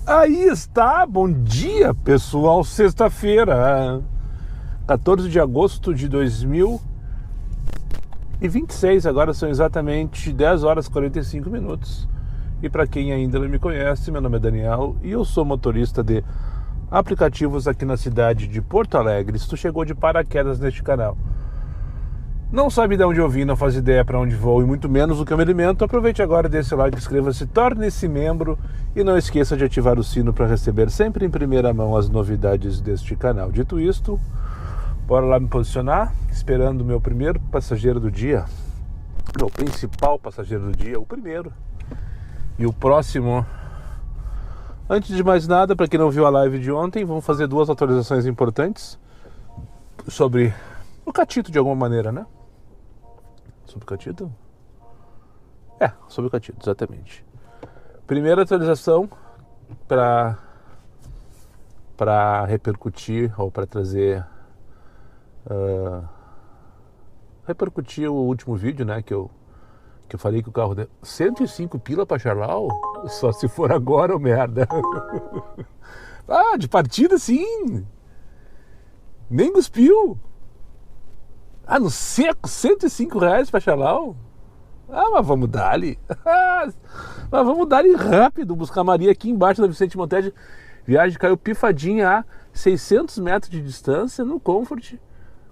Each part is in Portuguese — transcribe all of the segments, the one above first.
Aí está, bom dia pessoal, sexta-feira, 14 de agosto de 2026, agora são exatamente 10 horas e 45 minutos. E para quem ainda não me conhece, meu nome é Daniel e eu sou motorista de aplicativos aqui na cidade de Porto Alegre. Se tu chegou de paraquedas neste canal, não sabe de onde eu vim, não faz ideia para onde vou e muito menos o que eu me alimento, aproveite agora, dê esse like, inscreva-se, torne-se membro e não esqueça de ativar o sino para receber sempre em primeira mão as novidades deste canal. Dito isto, bora lá me posicionar, esperando o meu primeiro passageiro do dia, meu principal passageiro do dia, o primeiro e o próximo. Antes de mais nada, para quem não viu a live de ontem, vamos fazer duas atualizações importantes sobre o Catito de alguma maneira, né? Sobre o Catito? Sobre o Catito, exatamente. Primeira atualização para repercutir ou para trazer repercutir o último vídeo, né, que eu falei que o carro deu 105 pila para Charlau, só se for agora, ô merda. De partida sim. Nem cuspiu. No seco, 105 reais para Charlau? Mas vamos dar ali. Mas vamos dar ali rápido. Buscar Maria aqui embaixo da Vicente Montejo. Viagem caiu pifadinha a 600 metros de distância no Comfort.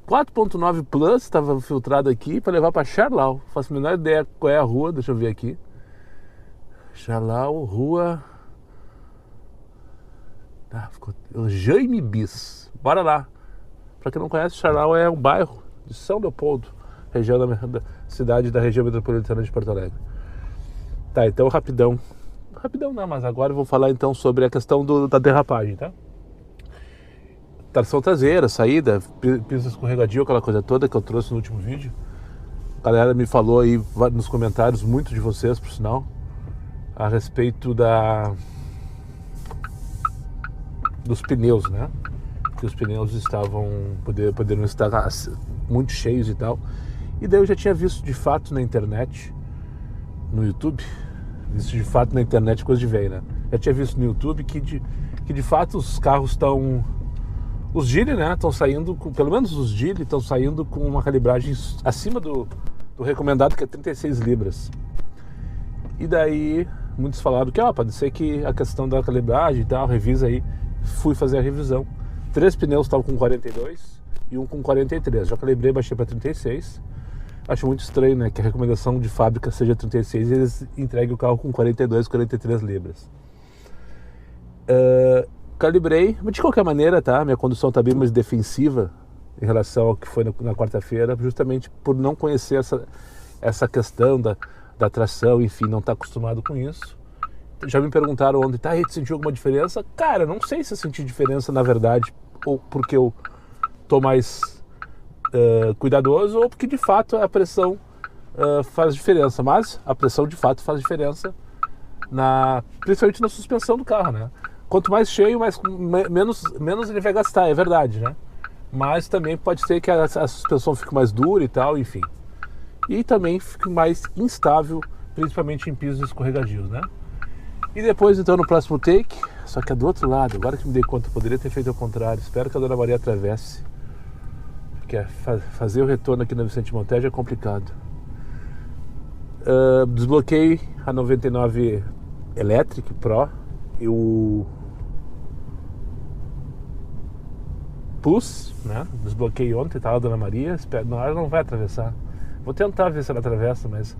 4.9 Plus estava filtrado aqui para levar para Charlau. Faço a menor ideia qual é a rua, deixa eu ver aqui. Charlau, rua... ficou Jaime Bis. Bora lá. Para quem não conhece, Charlau é um bairro de São Leopoldo, região da cidade da região metropolitana de Porto Alegre. Então rapidão não, mas agora eu vou falar então sobre a questão da derrapagem, tá? Tração traseira, saída, piso escorregadio, aquela coisa toda que eu trouxe no último vídeo. A galera me falou aí nos comentários, muito de vocês, por sinal, a respeito dos pneus, né? Que os pneus poderiam estar muito cheios e tal. E daí eu já tinha visto de fato na internet, no YouTube, coisa de velho, né? Já tinha visto no YouTube que de fato os carros estão... Os Geely, né, estão saindo, pelo menos os Geely estão saindo com uma calibragem acima do recomendado, que é 36 libras. E daí muitos falaram que pode ser que a questão da calibragem e tal, revisa aí. Fui fazer a revisão. 3 pneus estavam com 42 e um com 43. Já calibrei, baixei para 36. Acho muito estranho, né, que a recomendação de fábrica seja 36 e eles entreguem o carro com 42, 43 libras. Calibrei, mas de qualquer maneira, tá? Minha condução está bem mais defensiva em relação ao que foi na quarta-feira, justamente por não conhecer essa questão da tração, enfim, não estar acostumado com isso. Já me perguntaram ontem, tu sentiu alguma diferença? Cara, não sei se eu senti diferença na verdade, ou porque eu tô mais cuidadoso, ou porque de fato a pressão faz diferença. Mas a pressão de fato faz diferença, principalmente na suspensão do carro, né? Quanto mais cheio, menos ele vai gastar, é verdade, né? Mas também pode ser que a suspensão fique mais dura e tal, enfim. E também fique mais instável, principalmente em pisos escorregadios, né? E depois, então, no próximo take, só que é do outro lado, agora que me dei conta, eu poderia ter feito ao contrário. Espero que a Dona Maria atravesse, porque fazer o retorno aqui na Vicente Montejo é complicado. Desbloqueei a 99 Electric Pro e o Plus, né? Desbloqueei ontem, tá lá a Dona Maria. Ela não vai atravessar. Vou tentar ver se ela atravessa, mas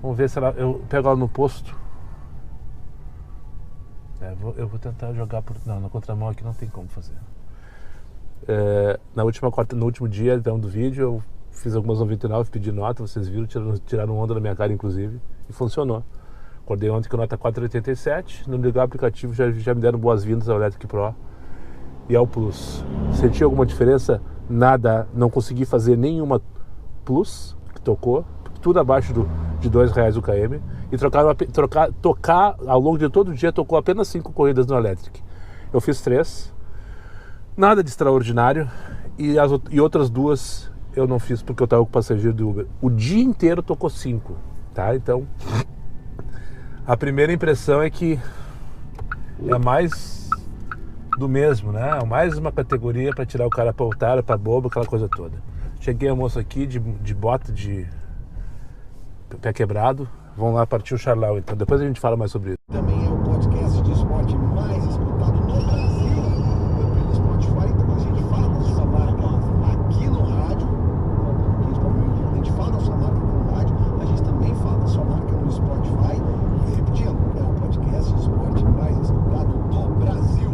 vamos ver se eu pego ela no posto. Eu vou tentar jogar na contramão aqui, não tem como fazer. No último dia então, do vídeo, eu fiz algumas 99, pedi nota, vocês viram, tiraram onda da minha cara, inclusive, e funcionou. Acordei ontem com nota 4,87, no ligar o aplicativo já me deram boas-vindas ao Electric Pro e ao Plus. Senti alguma diferença? Nada, não consegui fazer nenhuma Plus, que tocou, tudo abaixo de R$2 o km, e tocar ao longo de todo o dia, tocou apenas 5 corridas no Electric. Eu fiz 3, nada de extraordinário, e outras 2 eu não fiz porque eu estava com o passageiro do Uber. O dia inteiro tocou 5, tá? Então, a primeira impressão é que é mais do mesmo, né? Mais uma categoria para tirar o cara pra otário, pra bobo, aquela coisa toda. Cheguei a moça aqui de bota de pé quebrado. Vamos lá partir o Charlau, então. Depois a gente fala mais sobre isso. Também é o podcast de esporte mais escutado no Brasil pelo Spotify. Então, quando a gente fala da sua marca aqui no rádio, a gente fala da sua marca aqui no rádio, a gente também fala da sua marca no Spotify. E repetindo, é o podcast de esporte mais escutado do Brasil.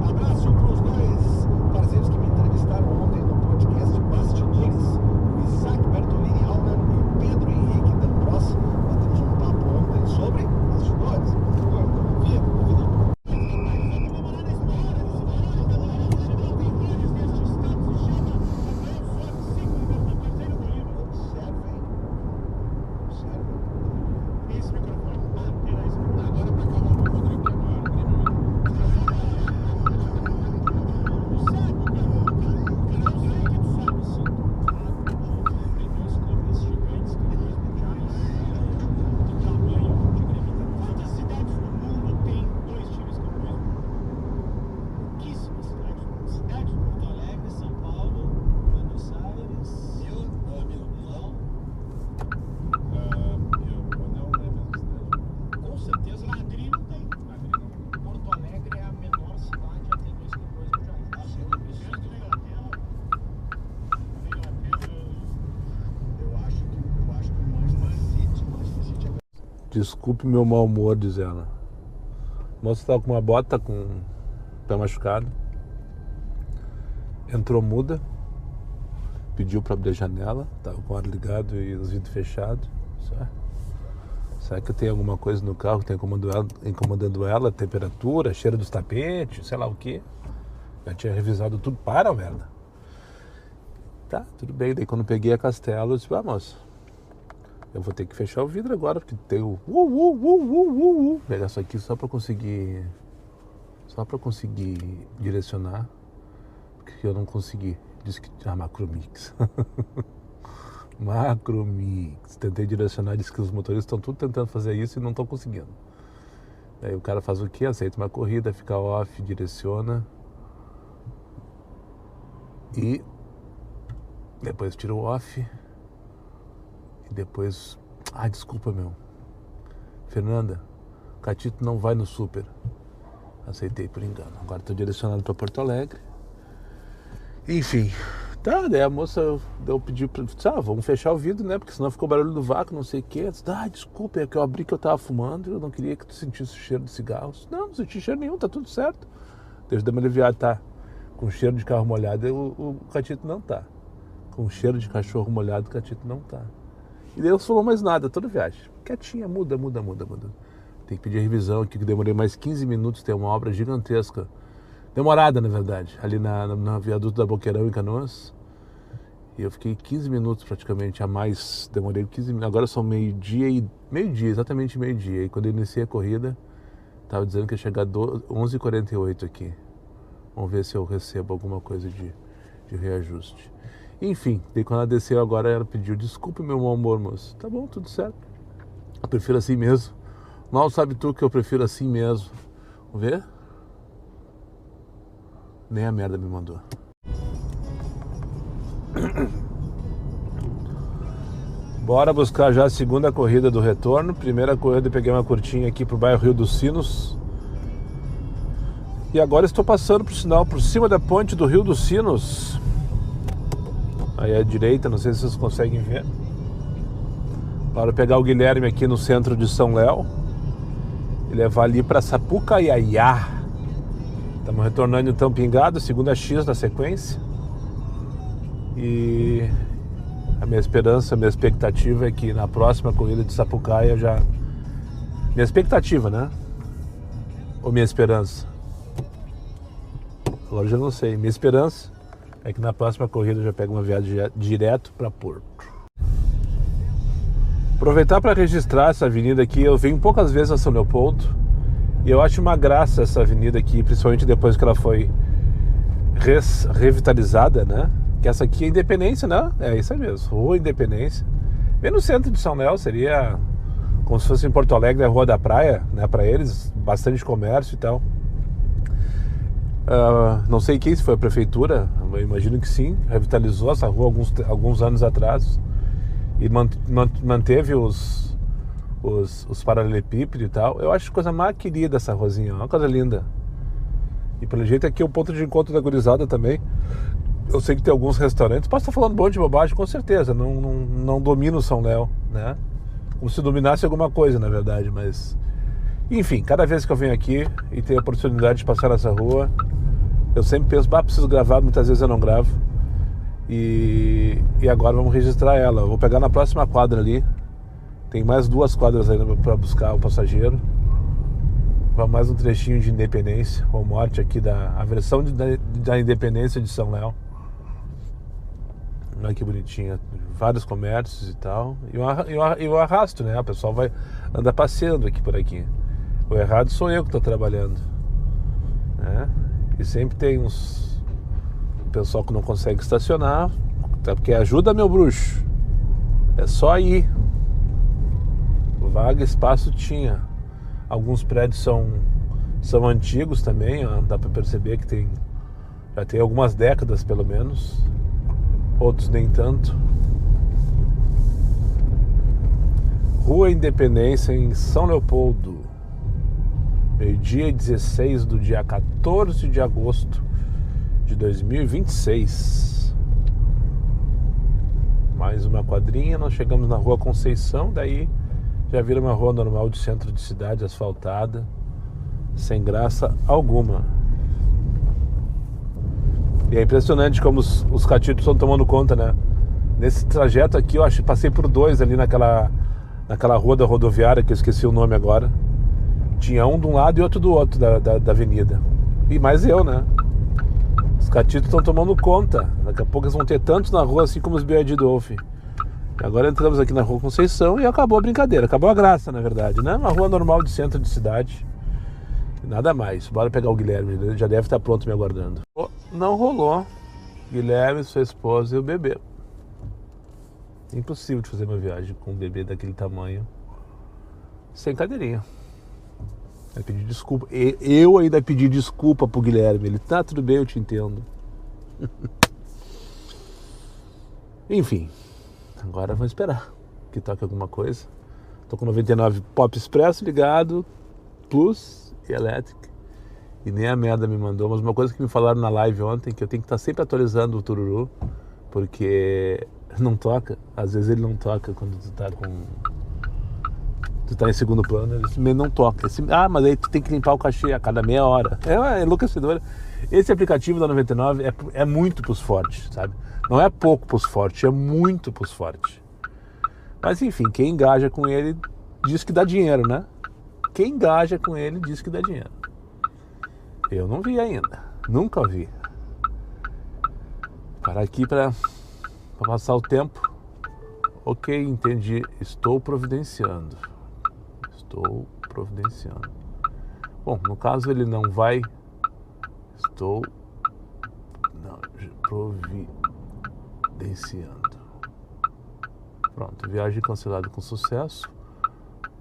Abraço para os dois parceiros que me entrevistaram ontem no podcast Bastidores, o Isaac Bertolini Almer e o Pedro Henrique D'Ambros. Batemos um papo ontem sobre bastidores. Desculpe meu mau humor, diz ela. A moça estava com uma bota com o pé machucado. Entrou muda. Pediu para abrir a janela. Estava com o ar ligado e os vidros fechados. Será que tem alguma coisa no carro que está incomodando ela? Temperatura, cheiro dos tapetes, sei lá o quê. Já tinha revisado tudo. Para, merda. Tá, tudo bem. Daí quando peguei a Castelo, eu disse, moça, eu vou ter que fechar o vidro agora, porque tem o pegar isso aqui só para conseguir direcionar, porque eu não consegui. Disse que Macromix. Macromix. Tentei direcionar, disse que os motoristas estão tudo tentando fazer isso e não estão conseguindo. Aí o cara faz o quê? Aceita uma corrida, fica off, direciona e depois tira o off. E depois... desculpa, Fernanda, o Catito não vai no super. Aceitei por engano. Agora estou direcionado para Porto Alegre. Enfim. Tá, daí a moça pediu para... vamos fechar o vidro, né? Porque senão ficou barulho do vácuo, não sei o quê. Disse, desculpa, é que eu abri que eu tava fumando e eu não queria que tu sentisse o cheiro de cigarros. Não senti cheiro nenhum, tá tudo certo. Deixa eu dar uma aliviada, tá? Com cheiro de carro molhado, o Catito não tá. Com cheiro de cachorro molhado, o Catito não tá. E daí não falou mais nada, toda viagem. Quietinha, muda. Tem que pedir revisão aqui, que demorei mais 15 minutos, tem uma obra gigantesca. Demorada, na verdade, ali na viaduto da Boqueirão, em Canoas. E eu fiquei 15 minutos praticamente a mais, demorei 15 minutos. Agora são meio-dia, exatamente meio-dia. E quando eu iniciei a corrida, estava dizendo que ia chegar 11h48 aqui. Vamos ver se eu recebo alguma coisa de reajuste. Enfim, daí quando ela desceu agora, ela pediu, desculpe meu mau humor, moço. Tá bom, tudo certo. Eu prefiro assim mesmo. Mal sabe tu que eu prefiro assim mesmo. Vamos ver? Nem a merda me mandou. Bora buscar já a segunda corrida do retorno. Primeira corrida eu peguei uma curtinha aqui pro bairro Rio dos Sinos. E agora estou passando, por sinal, por cima da ponte do Rio dos Sinos. Aí à direita, não sei se vocês conseguem ver. Para pegar o Guilherme aqui no centro de São Léo e levar ali para Sapucaiá. Estamos retornando então Pingado, segunda X da sequência. E a minha esperança, a minha expectativa é que na próxima corrida de Sapucaia eu já... Minha expectativa, né? Ou minha esperança? Agora eu já não sei. Minha esperança é que na próxima corrida eu já pego uma viagem direto para Porto. Aproveitar para registrar essa avenida aqui. Eu venho poucas vezes a São Leopoldo e eu acho uma graça essa avenida aqui, principalmente depois que ela foi revitalizada, né? Que essa aqui é Independência, né? É isso aí mesmo, Rua Independência. Bem no centro de São Léo, seria como se fosse em Porto Alegre, a Rua da Praia, né? Para eles, bastante comércio e tal. Não sei quem, se foi a prefeitura, eu imagino que sim, revitalizou essa rua alguns anos atrás e manteve os paralelepípedos e tal. Eu acho a coisa mais querida essa ruazinha, uma coisa linda. E pelo jeito aqui é o ponto de encontro da gurizada também. Eu sei que tem alguns restaurantes, posso estar falando um monte de bobagem, com certeza, não domino São Léo, né? Como se dominasse alguma coisa, na verdade, mas... Enfim, cada vez que eu venho aqui e tenho a oportunidade de passar nessa rua, eu sempre penso, preciso gravar, muitas vezes eu não gravo. E agora vamos registrar ela. Eu vou pegar na próxima quadra ali. Tem mais 2 quadras ainda para buscar o passageiro. Vai mais um trechinho de Independência, ou Morte aqui, a versão da Independência de São Léo. Olha que bonitinha, vários comércios e tal. E o arrasto, né? O pessoal vai andar passeando aqui por aqui. O errado sou eu que estou trabalhando, né? E sempre tem o pessoal que não consegue estacionar, até porque ajuda, meu bruxo. É só ir. Vaga, espaço tinha. Alguns prédios são antigos também, ó, dá para perceber que já tem algumas décadas pelo menos. Outros nem tanto. Rua Independência em São Leopoldo. Meio-dia 16 do dia 14 de agosto de 2026. Mais uma quadrinha, nós chegamos na Rua Conceição, daí já vira uma rua normal de centro de cidade, asfaltada, sem graça alguma. E é impressionante como os catitos estão tomando conta, né? Nesse trajeto aqui, eu passei por 2 ali naquela rua da rodoviária, que eu esqueci o nome agora. Tinha um de um lado e outro do outro da avenida. E mais eu, né? Os catitos estão tomando conta. Daqui a pouco eles vão ter tantos na rua assim como os B.I.D. Dolph. Agora entramos aqui na Rua Conceição e acabou a brincadeira. Acabou a graça, na verdade, né? Uma rua normal de centro de cidade. Nada mais. Bora pegar o Guilherme. Ele já deve estar pronto me aguardando. Não rolou. Guilherme, sua esposa e o bebê. Impossível de fazer uma viagem com um bebê daquele tamanho sem cadeirinha. Vai pedir desculpa. Eu ainda pedi desculpa pro Guilherme. Ele, tá, tudo bem, eu te entendo. Enfim. Agora vamos esperar que toque alguma coisa. Tô com 99 Pop Expresso ligado, Plus e Electric. E nem a merda me mandou. Mas uma coisa que me falaram na live ontem, que eu tenho que estar sempre atualizando o Tururu, porque não toca. Às vezes ele não toca quando tu tá em segundo plano, ele não toca. Mas aí tu tem que limpar o cachê a cada meia hora. É enlouquecedor. Esse aplicativo da 99 é muito pros fortes, sabe? Não é pouco pros fortes, é muito pros fortes. Mas enfim, quem engaja com ele diz que dá dinheiro, né? Quem engaja com ele diz que dá dinheiro. Eu não vi ainda, nunca vi. Parar aqui pra passar o tempo. Ok, entendi. Estou providenciando. Bom, no caso ele não vai. Providenciando. Pronto, viagem cancelada com sucesso.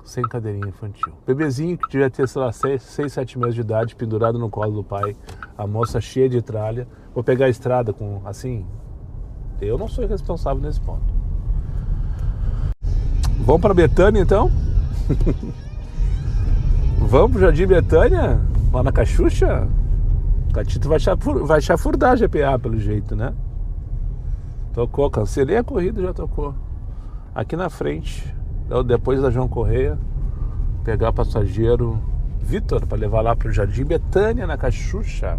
Sem cadeirinha infantil. Bebezinho que devia ter, sei lá, 6, 7 meses de idade, pendurado no colo do pai. A moça cheia de tralha. Vou pegar a estrada com, assim... Eu não sou responsável nesse ponto. Vamos para Betânia, então? Vamos pro Jardim Betânia? Lá na Cachucha? O Catito vai chafurdar a GPA, pelo jeito, né? Tocou, cancelei a corrida, já tocou. Aqui na frente, depois da João Correia, pegar passageiro Vitor para levar lá pro Jardim Betânia, na Cachucha.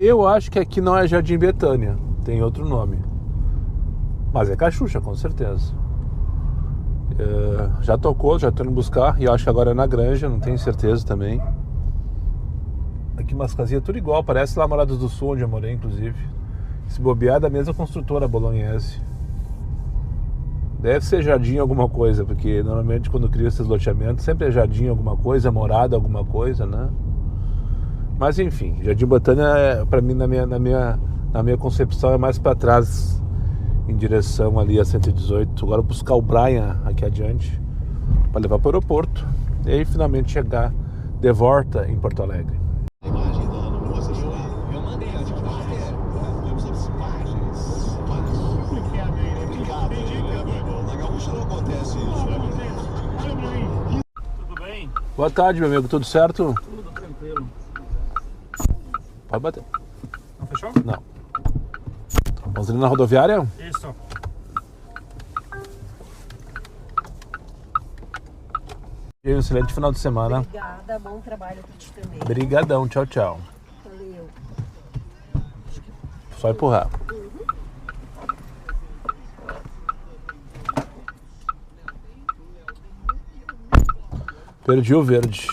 Eu acho que aqui não é Jardim Betânia, tem outro nome. Mas é Cachucha, com certeza. Já tocou, já tô indo buscar. E acho que agora é na Granja, não tenho certeza também. Aqui umas casinhas tudo igual, parece lá Moradas do Sul, onde eu morei, inclusive. Se bobear, da mesma construtora bolonhese. Deve ser Jardim alguma coisa, porque normalmente quando cria esses loteamentos sempre é Jardim alguma coisa, morada alguma coisa, né? Mas enfim, Jardim Betânia, para mim, na minha concepção, é mais para trás, em direção ali a 118. Agora buscar o Brian aqui adiante, para levar para o aeroporto. E aí finalmente chegar de volta em Porto Alegre. A imagem da Ana Moça, eu mandei a gente temos as imagens. Obrigado. Na Gaúcha não acontece isso. Olha pra mim. Tudo bem? Boa tarde, meu amigo, tudo certo? Tudo tranquilo. Pode bater. Não fechou? Não. Vamos ali na rodoviária? Isso. E um excelente final de semana. Obrigada, bom trabalho pra ti também. Brigadão, tchau, tchau. Valeu. Só empurrar. Perdi o verde.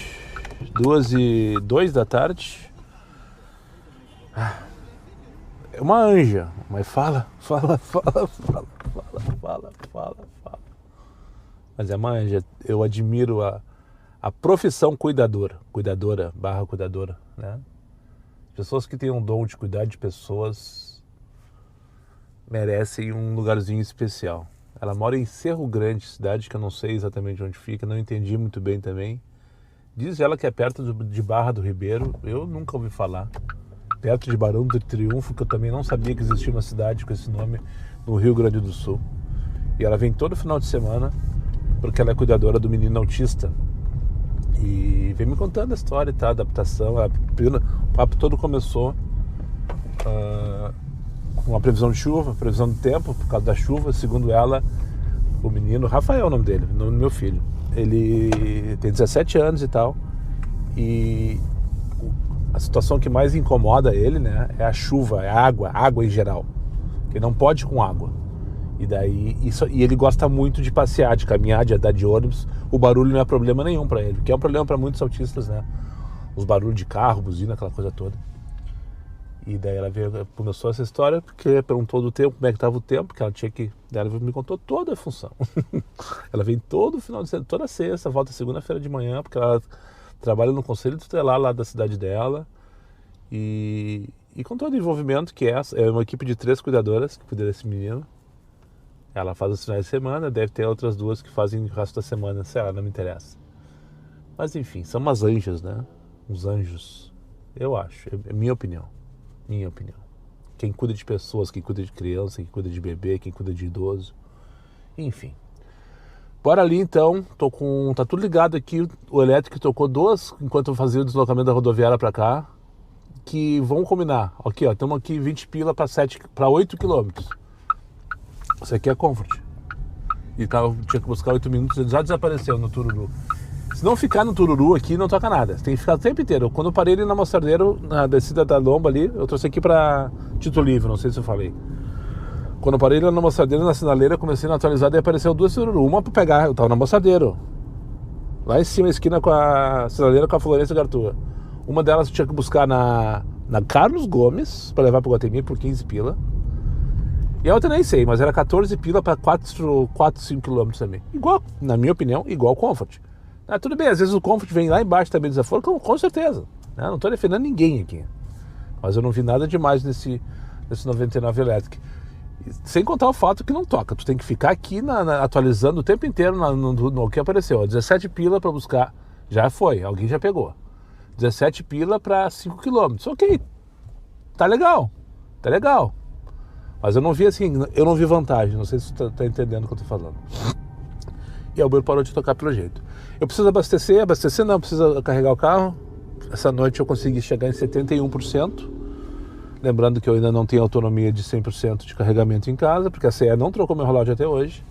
2:02 da tarde. É uma anja, mas fala. Mas é uma anja. Eu admiro a profissão cuidadora, né? Pessoas que têm um dom de cuidar de pessoas merecem um lugarzinho especial. Ela mora em Cerro Grande, cidade que eu não sei exatamente onde fica, não entendi muito bem também. Diz ela que é perto de Barra do Ribeiro, eu nunca ouvi falar. Perto de Barão do Triunfo, que eu também não sabia que existia uma cidade com esse nome no Rio Grande do Sul. E ela vem todo final de semana, porque ela é cuidadora do menino autista. E vem me contando a história, tá? A adaptação. O papo todo começou com a previsão de chuva, previsão do tempo, por causa da chuva. Segundo ela, o menino, Rafael é o nome dele, o nome do meu filho. Ele tem 17 anos e tal. E a situação que mais incomoda ele, né, é a chuva, é a água em geral. Ele não pode com água. E ele gosta muito de passear, de caminhar, de andar de ônibus. O barulho não é problema nenhum para ele, que é um problema para muitos autistas, né? Os barulhos de carro, buzina, aquela coisa toda. E daí ela começou essa história porque perguntou do tempo, como é que estava o tempo, que ela me contou toda a função. Ela vem todo final de semana, toda sexta, volta segunda-feira de manhã, porque ela trabalha no conselho tutelar lá da cidade dela. E com todo o envolvimento que é uma equipe de 3 cuidadoras que cuidam desse menino. Ela faz os finais de semana, deve ter outras 2 que fazem o resto da semana, sei lá, não me interessa. Mas enfim, são umas anjas, né? Uns anjos, eu acho, é minha opinião. Quem cuida de pessoas, quem cuida de criança, quem cuida de bebê, quem cuida de idoso, enfim. Bora ali então, tá tudo ligado aqui, o elétrico tocou 2 enquanto eu fazia o deslocamento da rodoviária pra cá, que vão combinar. Aqui, ó, estamos aqui 20 pila para 8 quilômetros. Isso aqui é Comfort. E tinha que buscar 8 minutos, ele já desapareceu no Tururu. Se não ficar no Tururu aqui, não toca nada. Você tem que ficar o tempo inteiro. Quando eu parei ali na Mostardeiro, na descida da Lomba ali, eu trouxe aqui pra Tito Livre, não sei se eu falei. Quando eu parei ali na Mostardeiro, na sinaleira, comecei a atualizar e apareceu 2 Tururu. Uma pra pegar, eu tava na Mostardeiro. Lá em cima, a esquina com a sinaleira com a Florência Gartua. Uma delas eu tinha que buscar na Carlos Gomes, pra levar pro Guatemi por 15 pila. E a outra nem sei, mas era 14 pila para 4, 5 quilômetros também. Igual, na minha opinião, igual o Comfort. Tudo bem, às vezes o Comfort vem lá embaixo também desaforo, com certeza. Não estou defendendo ninguém aqui. Mas eu não vi nada demais nesse 99 Electric. Sem contar o fato que não toca. Tu tem que ficar aqui atualizando o tempo inteiro no que apareceu. 17 pila para buscar. Já foi, alguém já pegou. 17 pila para 5 quilômetros. Ok, tá legal. Mas eu não vi vantagem, não sei se tu tá entendendo o que eu tô falando. E a Uber parou de tocar pelo jeito. Eu preciso abastecer não, preciso carregar o carro. Essa noite eu consegui chegar em 71%. Lembrando que eu ainda não tenho autonomia de 100% de carregamento em casa, porque a CE não trocou meu relógio até hoje.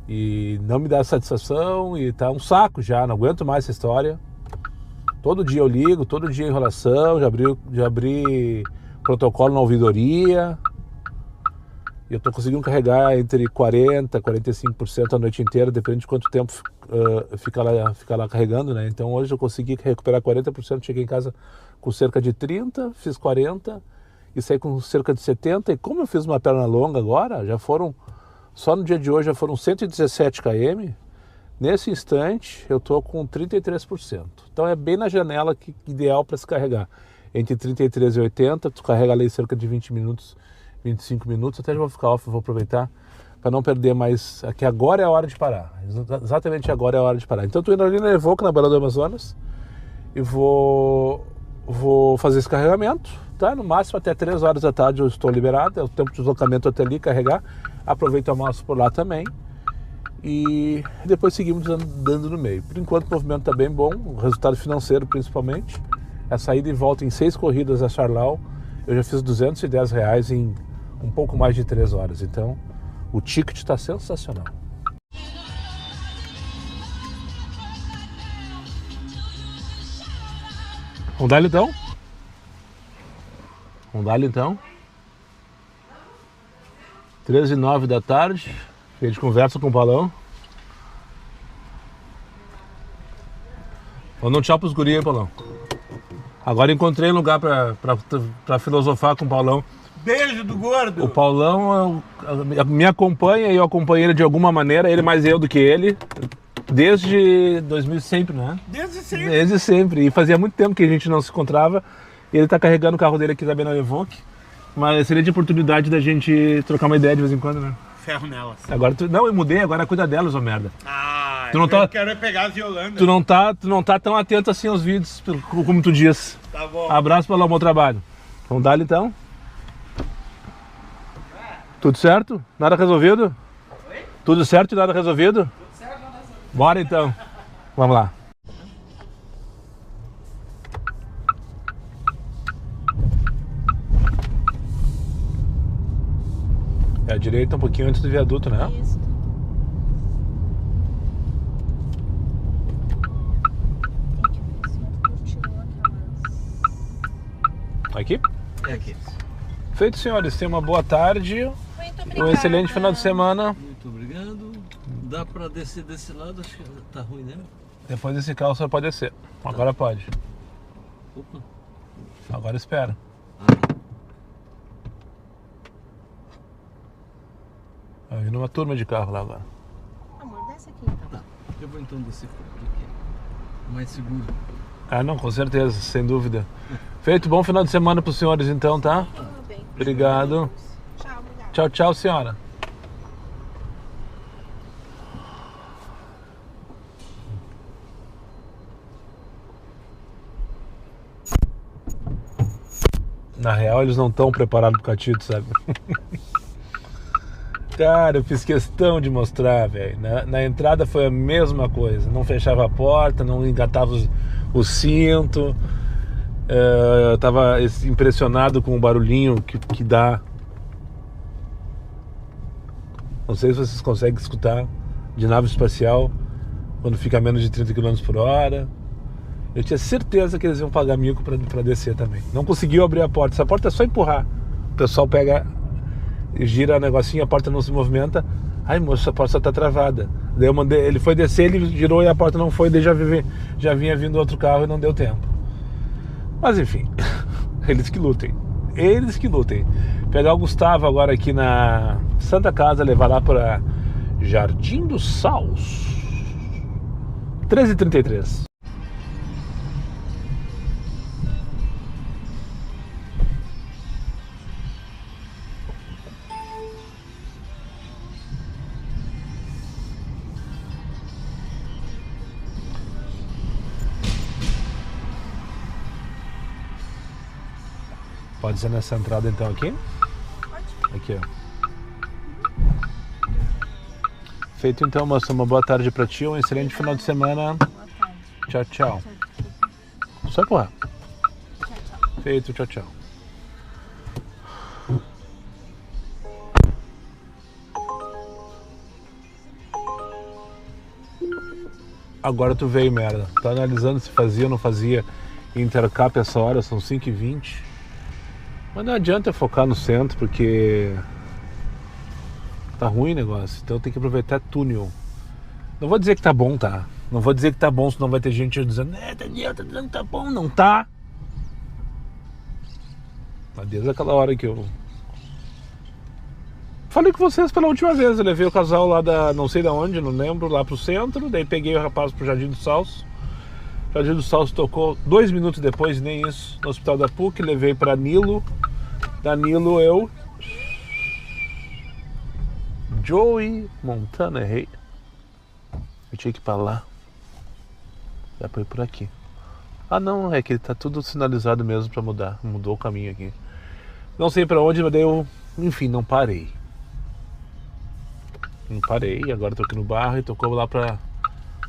E não me dá satisfação e tá um saco já, não aguento mais essa história. Todo dia eu ligo, todo dia enrolação, já abri protocolo na ouvidoria. E eu estou conseguindo carregar entre 40% e 45% a noite inteira, depende de quanto tempo fica lá carregando, né? Então hoje eu consegui recuperar 40%, cheguei em casa com cerca de 30%, fiz 40% e saí com cerca de 70%. E como eu fiz uma perna longa agora, só no dia de hoje já foram 117 km. Nesse instante eu estou com 33%. Então é bem na janela ideal para se carregar. Entre 33 e 80, tu carrega ali cerca de 20 minutos, 25 minutos, até já vou ficar off, vou aproveitar para não perder mais, aqui agora é a hora de parar, exatamente agora é a hora de parar. Então estou indo ali na Evoque, na Beira do Amazonas, e vou fazer esse carregamento, tá? No máximo até 3 horas da tarde eu estou liberado, é o tempo de deslocamento até ali, carregar, aproveito o almoço por lá também, e depois seguimos andando no meio. Por enquanto o movimento está bem bom, o resultado financeiro principalmente, a saída e volta em 6 corridas a Charlau, eu já fiz R$210 em um pouco mais de 3 horas, então o ticket está sensacional. Vamos dar então? Vamos dar então? 13h09 da tarde, a gente conversa com o Paulão. Vamos dar um tchau pros guri aí, Paulão. Agora encontrei um lugar pra filosofar com o Paulão. Beijo do gordo! O Paulão me acompanha e eu acompanho ele de alguma maneira, ele mais eu do que ele, desde 2000 sempre, né? Desde sempre. Desde sempre. E fazia muito tempo que a gente não se encontrava. E ele tá carregando o carro dele aqui também na Evoque. Mas seria de oportunidade da gente trocar uma ideia de vez em quando, né? Ferro nelas. Agora não, eu mudei, agora cuida delas, ô merda. Ah, Tu não eu tá- quero pegar as Yolanda. Tu não tá tão atento assim aos vídeos, como tu diz. Tá bom. Abraço pelo bom trabalho. Vamos dar então? Tudo certo? Nada resolvido? Oi? Tudo certo e nada resolvido? Tudo certo, nada resolvido. Bora então. Vamos lá. É a direita um pouquinho antes do viaduto, né? Isso. Tem que ver se continua aquelas. Aqui? É aqui. Feito, senhores. Tenham uma boa tarde. Muito Um obrigada. excelente final de semana. Muito obrigado. Dá pra descer desse lado? Acho que tá ruim, né? Depois desse carro só pode descer. Agora pode. Opa. Agora espera. Vai vindo uma turma de carro lá agora. Amor, desce aqui então. Tá. Eu vou então descer por aqui. Mais seguro. Ah, não, com certeza, sem dúvida. Feito, bom final de semana para os senhores então, tá? Tudo bem. Obrigado. Tchau, obrigada. Tchau, tchau, senhora. Na real, eles não estão preparados pro catito, sabe? Cara, eu fiz questão de mostrar, velho. Na entrada foi a mesma coisa. Não fechava a porta, não engatava o cinto. Eu tava impressionado com o barulhinho que dá. Não sei se vocês conseguem escutar de nave espacial quando fica a menos de 30 km por hora. Eu tinha certeza que eles iam pagar mico pra descer também. Não conseguiu abrir a porta. Essa porta é só empurrar. O pessoal pega, gira o negocinho, a porta não se movimenta. Ai, moço, essa porta só tá travada. Daí eu mandei, ele foi descer, ele girou e a porta não foi. Daí já vinha vindo outro carro e não deu tempo. Mas enfim, eles que lutem. Eles que lutem. Pegar o Gustavo agora aqui na Santa Casa, levar lá para Jardim dos Saus. 13h33. Pode ser nessa entrada então aqui? Pode. Aqui, ó. Feito então, moça. Uma boa tarde pra ti, um excelente final de semana. Boa tarde. Tchau, tchau. Só empurrar. Feito, tchau, tchau. Agora tu veio, merda. Tá analisando se fazia ou não fazia Intercap essa hora, são 5h20. Mas não adianta eu focar no centro, porque tá ruim o negócio. Então tem que aproveitar túnel. Não vou dizer que tá bom, tá? Não vou dizer que tá bom, senão vai ter gente dizendo Daniel, tá dizendo que tá bom. Não tá. Tá desde aquela hora que eu falei com vocês pela última vez. Eu levei o casal lá da não sei da onde, não lembro, lá pro centro. Daí peguei o rapaz pro Jardim do Salso. O Jardim do Salso tocou 2 minutos depois, nem isso, no Hospital da PUC. Levei pra Nilo. Da Nilo eu Joey Montana, errei. Eu tinha que ir pra lá. Dá pra ir por aqui. Ah não, é que ele tá tudo sinalizado mesmo pra mudar. Mudou o caminho aqui. Não sei pra onde, mas daí eu, enfim, não parei. Não parei, agora tô aqui no bairro e tocou lá pro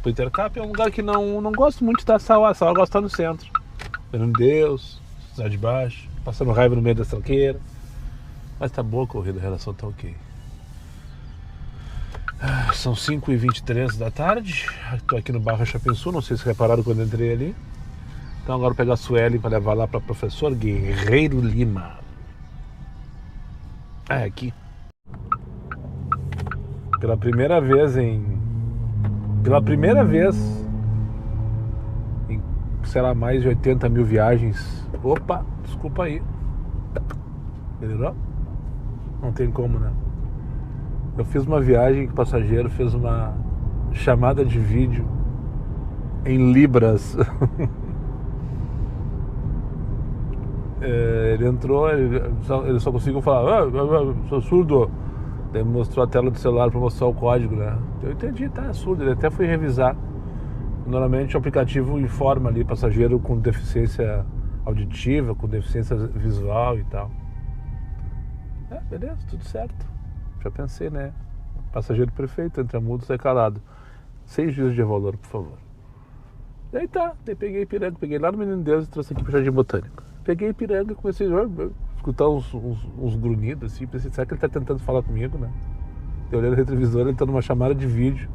Intercap. É um lugar que não gosto muito de estar só gosto de estar no centro. Vendo Deus, Cidade de Baixo, passando raiva no meio da tranqueira. Mas tá boa a corrida, a relação tá ok. São 5h23 da tarde. Tô aqui no bairro Chapensu, não sei se repararam quando entrei ali. Então agora eu vou pegar a Sueli para levar lá para Professor Guerreiro Lima. É aqui. Pela primeira vez em, sei lá, mais de 80 mil viagens. Opa, desculpa aí. Melhorou? Não tem como, né? Eu fiz uma viagem que o passageiro fez uma chamada de vídeo em libras. Ele entrou, ele só conseguiu falar, sou surdo. Daí mostrou a tela do celular para mostrar o código, né? Eu entendi, tá, é surdo. Ele até foi revisar. Normalmente o aplicativo informa ali passageiro com deficiência auditiva, com deficiência visual e tal. Beleza, tudo certo. Já pensei, né? Passageiro perfeito, entra mudo, sai calado. 6 dias de valor, por favor. Daí tá, daí peguei Ipiranga, peguei lá no Menino Deus e trouxe aqui pro Jardim Botânico. Peguei Ipiranga e comecei a escutar uns grunhidos assim, pensei, será que ele tá tentando falar comigo, né? Eu olhei no retrovisor, ele tá numa chamada de vídeo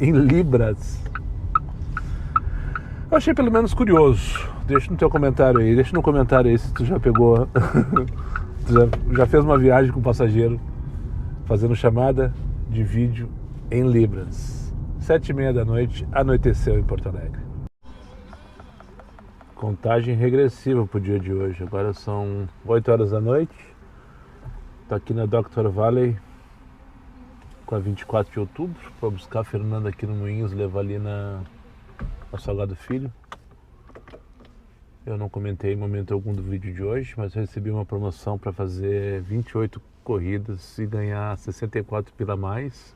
em libras. Eu achei pelo menos curioso. Deixa no teu comentário aí, deixa no comentário aí se tu já pegou, tu já fez uma viagem com um passageiro fazendo chamada de vídeo em libras. 7h30 da noite, anoiteceu em Porto Alegre. Contagem regressiva pro dia de hoje. Agora são 8 horas da noite. Tô aqui na Dr. Valley com a 24 de outubro para buscar a Fernanda aqui no Moinhos, levar ali na Salgado Filho. Eu não comentei em momento algum do vídeo de hoje, mas recebi uma promoção para fazer 28 corridas e ganhar 64 pila a mais.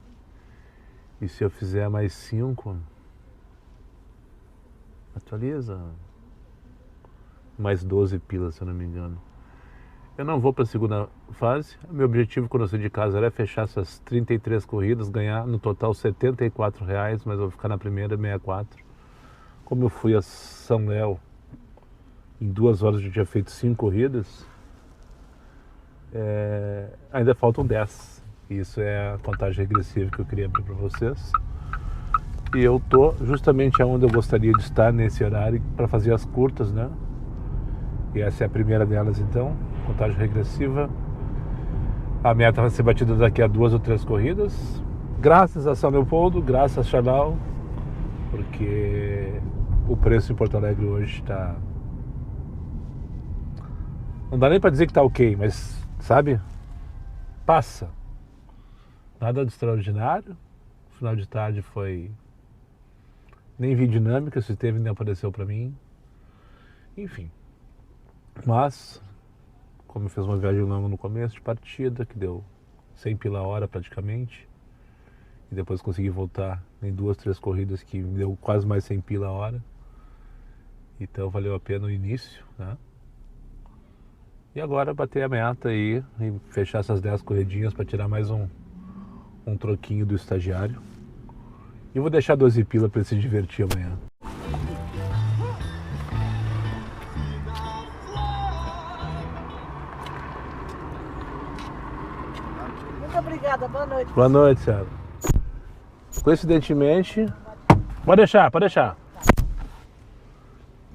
E se eu fizer mais 5, atualiza, mais 12 pilas, se eu não me engano. Eu não vou para a segunda fase. Meu objetivo quando eu saí de casa era fechar essas 33 corridas, ganhar no total R$74, mas eu vou ficar na primeira 64. Como eu fui a São Léo, em 2 horas eu tinha feito 5 corridas, ainda faltam 10. Isso é a contagem regressiva que eu queria abrir para vocês. E eu tô justamente onde eu gostaria de estar nesse horário para fazer as curtas, né? E essa é a primeira delas então, contagem regressiva. A meta vai ser batida daqui a 2 ou 3 corridas. Graças a São Leopoldo, graças a Charlau, porque o preço em Porto Alegre hoje está... Não dá nem para dizer que está ok, mas, sabe? Passa. Nada de extraordinário. O final de tarde foi... Nem vi dinâmica, se teve nem apareceu para mim. Enfim. Mas, como eu fiz uma viagem longa no começo de partida, que deu 100 pila a hora praticamente, e depois consegui voltar em 2, 3 corridas que me deu quase mais 100 pila a hora. Então valeu a pena o início, né? E agora bater a meta aí e fechar essas 10 corridinhas para tirar mais um troquinho do estagiário. E vou deixar 12 pila para ele se divertir amanhã. Muito obrigada, boa noite. Boa noite, senhora. Coincidentemente... Pode deixar.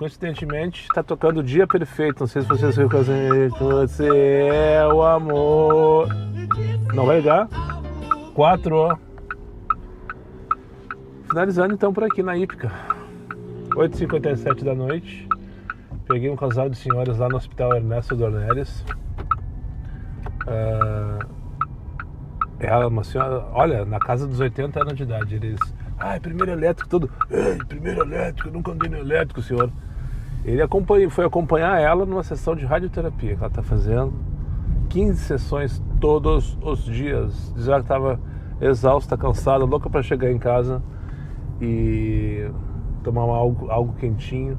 coincidentemente tá tocando o Dia Perfeito. Não sei se vocês reconhecem. Você é o amor. Não vai ligar? 4. Finalizando então por aqui na Hípica. 8h57 da noite. Peguei um casal de senhoras lá no Hospital Ernesto Dornelles. Ela, uma senhora, olha, na casa dos 80 anos de idade. Eles, primeiro elétrico, todo. Ei, primeiro elétrico, eu nunca andei no elétrico, senhor. Ele foi acompanhar ela numa sessão de radioterapia que ela está fazendo. 15 sessões todos os dias. Já estava exausta, cansada, louca para chegar em casa e tomar algo quentinho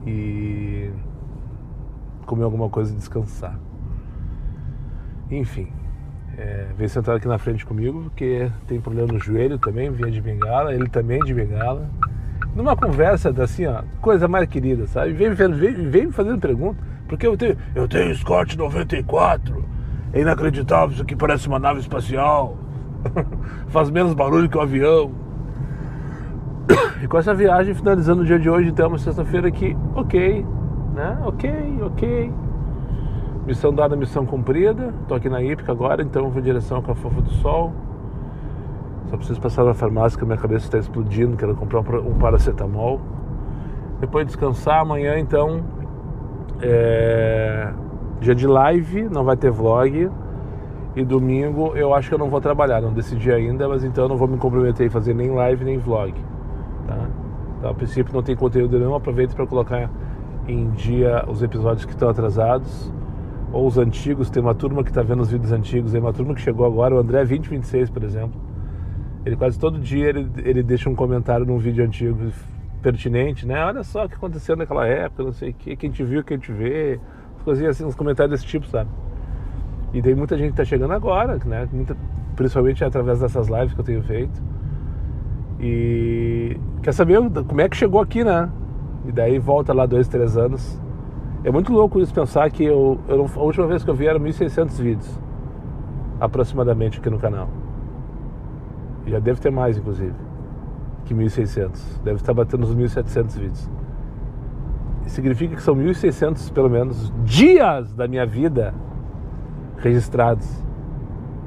e comer alguma coisa e descansar. Enfim, veio sentar aqui na frente comigo porque tem problema no joelho também, vinha de bengala, ele também de bengala. Numa conversa assim, ó, coisa mais querida, sabe? Vem me fazendo pergunta, porque eu tenho Scott 94, é inacreditável, isso aqui parece uma nave espacial, faz menos barulho que um avião. E com essa viagem, finalizando o dia de hoje, então, uma sexta-feira aqui, ok, né? Ok. Missão dada, missão cumprida. Tô aqui na Hípica agora, então vou em direção ao Cafofa do Sol. Só preciso passar na farmácia que a minha cabeça está explodindo, quero comprar um paracetamol. Depois descansar, amanhã então dia de live, não vai ter vlog. E domingo eu acho que eu não vou trabalhar, não decidi ainda, mas então eu não vou me comprometer em fazer nem live nem vlog, tá? Então a princípio não tem conteúdo nenhum, aproveito para colocar em dia os episódios que estão atrasados ou os antigos. Tem uma turma que está vendo os vídeos antigos, tem uma turma que chegou agora, o André 2026, por exemplo. Ele quase todo dia ele deixa um comentário num vídeo antigo pertinente, né? Olha só o que aconteceu naquela época, não sei o que, quem te viu, quem te vê, coisinhas assim, uns comentários desse tipo, sabe? E tem muita gente que está chegando agora, né? Principalmente através dessas lives que eu tenho feito. E quer saber como é que chegou aqui, né? E daí volta lá 2, 3 anos. É muito louco isso, pensar que a última vez que eu vi era 1.600 vídeos, aproximadamente, aqui no canal. Já deve ter mais, inclusive, que 1.600. Deve estar batendo uns 1.700 vídeos. Isso significa que são 1.600, pelo menos, dias da minha vida registrados.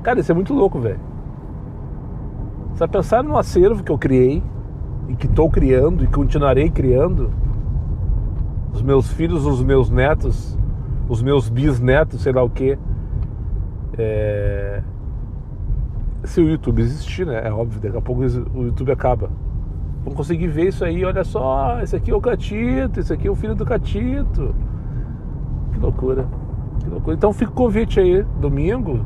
Cara, isso é muito louco, velho. Você vai pensar num acervo que eu criei e que estou criando e continuarei criando. Os meus filhos, os meus netos, os meus bisnetos, sei lá o quê. Se o YouTube existir, né? É óbvio, daqui a pouco o YouTube acaba. Vamos conseguir ver isso aí, olha só, esse aqui é o Catito, esse aqui é o filho do Catito. Que loucura. Então fica o convite aí, domingo,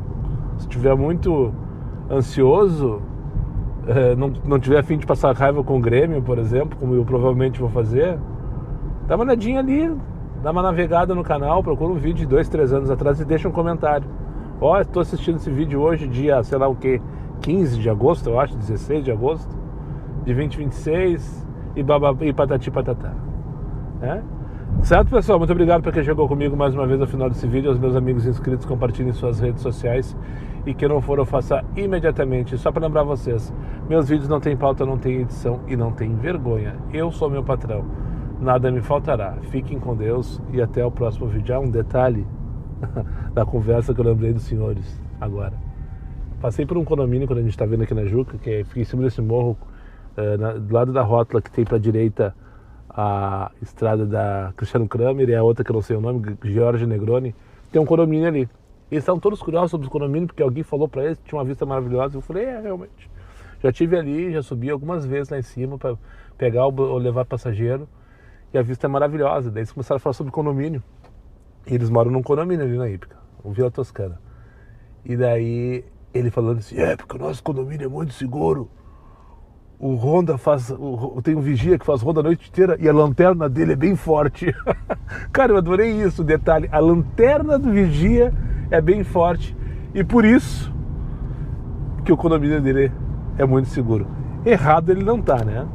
se estiver muito ansioso, não tiver a fim de passar raiva com o Grêmio, por exemplo, como eu provavelmente vou fazer, dá uma olhadinha ali, dá uma navegada no canal, procura um vídeo de 2, 3 anos atrás e deixa um comentário. Estou assistindo esse vídeo hoje, dia, sei lá o que, 15 de agosto, eu acho, 16 de agosto, de 2026, e patati patatá. Certo, pessoal? Muito obrigado por quem chegou comigo mais uma vez ao final desse vídeo. Aos meus amigos inscritos, compartilhem suas redes sociais. E quem não for, eu faça imediatamente. Só para lembrar vocês, meus vídeos não tem pauta, não tem edição e não tem vergonha. Eu sou meu patrão. Nada me faltará. Fiquem com Deus e até o próximo vídeo. Um detalhe da conversa que eu lembrei dos senhores agora. Passei por um condomínio quando a gente está vendo aqui na Juca, que fica em cima desse morro, do lado da rótula que tem para a direita a estrada da Cristiano Kramer e a outra que eu não sei o nome, George Negroni. Tem um condomínio ali. Eles estavam todos curiosos sobre os condomínios porque alguém falou para eles que tinha uma vista maravilhosa. Eu falei, realmente. Já estive ali, já subi algumas vezes lá em cima para pegar ou levar passageiro e a vista é maravilhosa. Daí eles começaram a falar sobre condomínio. E eles moram num condomínio ali na Hípica, o Vila Toscana. E daí ele falando assim, porque o nosso condomínio é muito seguro. O Honda tem um vigia que faz ronda a noite inteira e a lanterna dele é bem forte. Cara, eu adorei isso, detalhe. A lanterna do vigia é bem forte e por isso que o condomínio dele é muito seguro. Errado ele não tá, né?